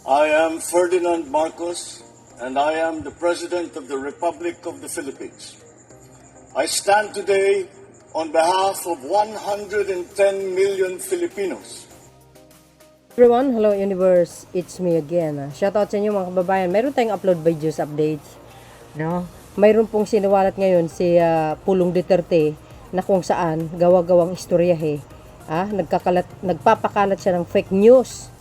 I am Ferdinand Marcos, and I am the President of the Republic of the Philippines. I stand today on behalf of 110 million Filipinos. Everyone, hello universe, it's me again. Shoutout sa inyo mga kababayan. Mayroon tayong upload videos updates, no? Mayroon pong siniwalat ngayon si Pulong Duterte na kung saan gawa-gawang istoryahe. Nagpapakalat siya ng fake news.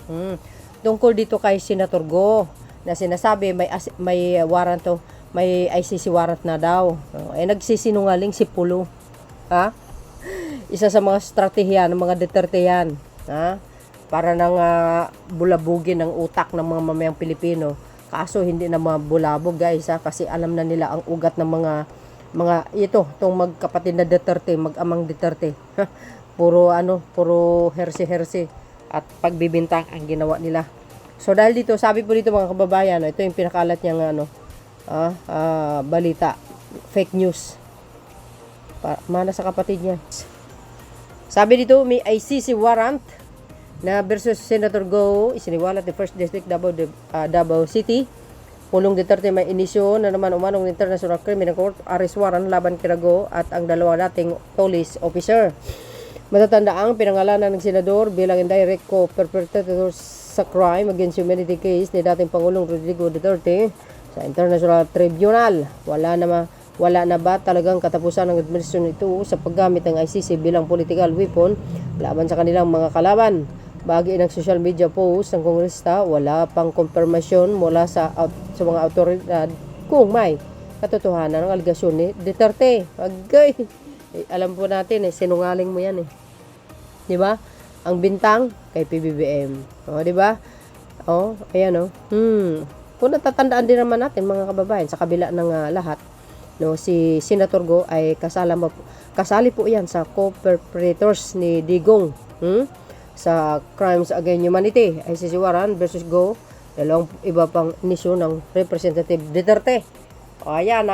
Tungkol dito kay Senator Go na sinasabi may warrant to, may ICC warrant na daw. Nagsisinungaling si Pulong. Isa sa mga strategiya ng mga Duterte yan. Para nang bulabugin ng utak ng mga mamayang Pilipino. Kaso hindi na mabulabog guys kasi alam na nila ang ugat ng mga itong magkapatid na Duterte, mag-amang Duterte. Puro hersi-hersi at pagbibintang ang ginawa nila. So dahil dito, sabi po dito mga kababayan, ito yung pinakalat niyang balita, fake news. Mana sa kapatid niya. Sabi dito, may ICC warrant na versus Senator Go, isiniwalat ni 1st District Davao City. Pulong Duterte may inisyo na naman umanong International Criminal Court arrest warrant laban kina Go at ang dalawa dating police officer. Matatanda ang pinangalanan ng senador bilang indirect co-perpetrator sa crime against humanity case ni dating Pangulong Rodrigo Duterte sa International Tribunal. Wala na ba talagang katapusan ng administrasyon ito sa paggamit ng ICC bilang political weapon laban sa kanilang mga kalaban? Bahagi ng social media post ng Kongresista, wala pang konfirmasyon mula sa mga autoridad kung may katotohanan ng aligasyon ni Duterte. Alam po natin sinungaling mo yan 'Di ba? Ang bintang kay PBBM. Di ba? Ayan Kung natatandaan din naman natin mga kababayan sa kabila ng lahat, si Senator Go ay kasali po 'yan sa co-perpetrators ni Digong. Sa crimes against humanity, ICC warrant versus Go, dalawang iba pang inisyu ng Representative Duterte. Ayan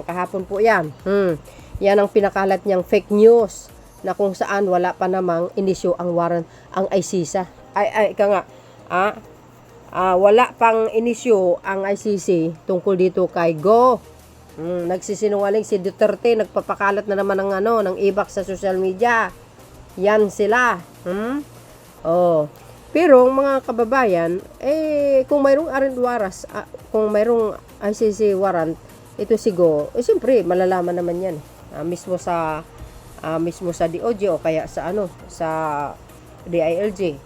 kahapon po 'yan. Yan ang pinakalat niyang fake news na kung saan wala pa namang inisyu ang warrant ang ICC. Wala pang inisyu ang ICC tungkol dito kay Go. Nagsisinungaling si Duterte, nagpapakalat na naman ng ibak sa social media. Yan sila. Pero mga kababayan, kung mayroong kung mayroong ICC warrant, ito si Go, siyempre malalaman naman yan. Mismo sa DOJ o kaya sa DILG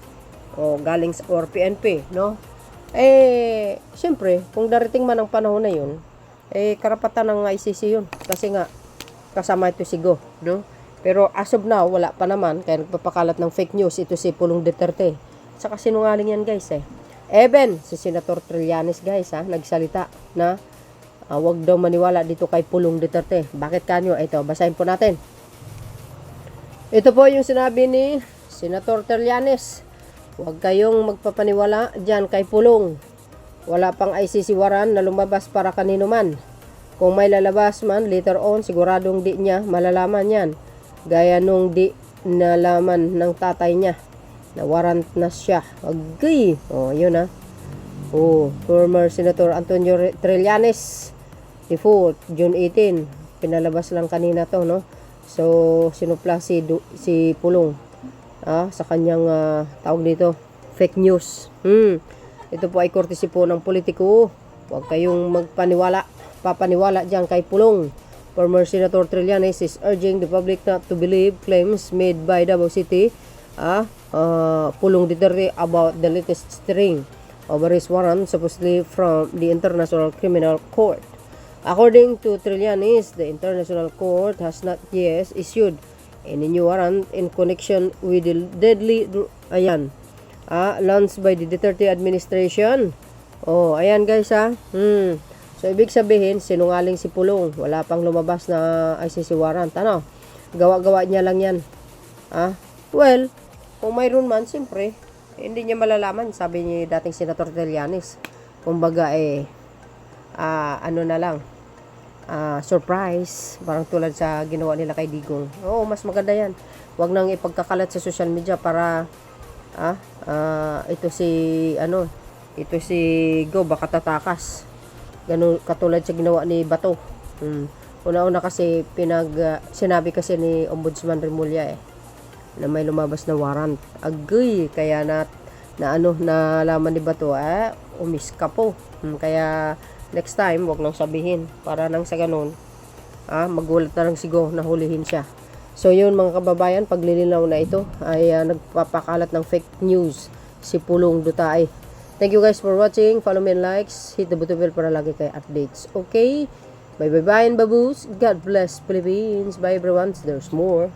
o galing sa PNP, siyempre kung darating man ang panahon na yun, karapatan ng ICC yun kasi nga kasama ito si Go, pero as of now wala pa naman kaya nagpapakalat ng fake news ito si Pulong Duterte. Saka sinungaling yan guys Even si Senator Trillanes guys nagsalita na wag daw maniwala dito kay Pulong Duterte. Bakit kanyo? Ito, basahin po natin. Ito po yung sinabi ni Senator Trillanes. Huwag kayong magpapaniwala dyan kay Pulong. Wala pang ICC warrant na lumabas para kanino man. Kung may lalabas man, later on, siguradong di niya malalaman yan. Gaya nung di nalaman ng tatay niya na warrant na siya. Yun former Senator Antonio Trillanes. Default, June 18. Pinalabas lang kanina to, So, sinupla si Pulong. Sa kanyang tawag dito, fake news. Ito po ay courtesy po ng politiko. Huwag kayong papaniwala dyan kay Pulong. Former Senator Trillanes is urging the public not to believe claims made by Davao City Pulong Duterte about the latest string of arrest warrant supposedly from the International Criminal Court. According to Trillanes, the International Court has not yet issued any new warrant in connection with the deadly launched by the Duterte administration. Ayan guys So ibig sabihin, sinungaling si Pulong. Wala pang lumabas na ICC warrant. Gawa-gawa niya lang yan. Well, kung mayroon man, siyempre, hindi niya malalaman, sabi ni dating Senator Trillanes. Kumbaga surprise, parang tulad sa ginawa nila kay Digong. Mas maganda yan. Huwag nang ipagkakalat sa social media para ito si ito si Go baka tatakas. Ganun katulad sa ginawa ni Bato. Una-una kasi sinabi kasi ni Ombudsman Remulla na may lumabas na warrant. Agoy, kaya nalaman ni Bato, umiska po. Kaya next time, wag nang sabihin. Para nang sa ganun, magulat na lang si Go na hulihin siya. So yun mga kababayan, paglilinaw na ito ay nagpapakalat ng fake news si Pulong Dutay. Thank you guys for watching. Follow me and likes. Hit the button bell para lagi kayo updates. Okay? Bye bye bye and baboos. God bless Philippines. Bye everyone. There's more.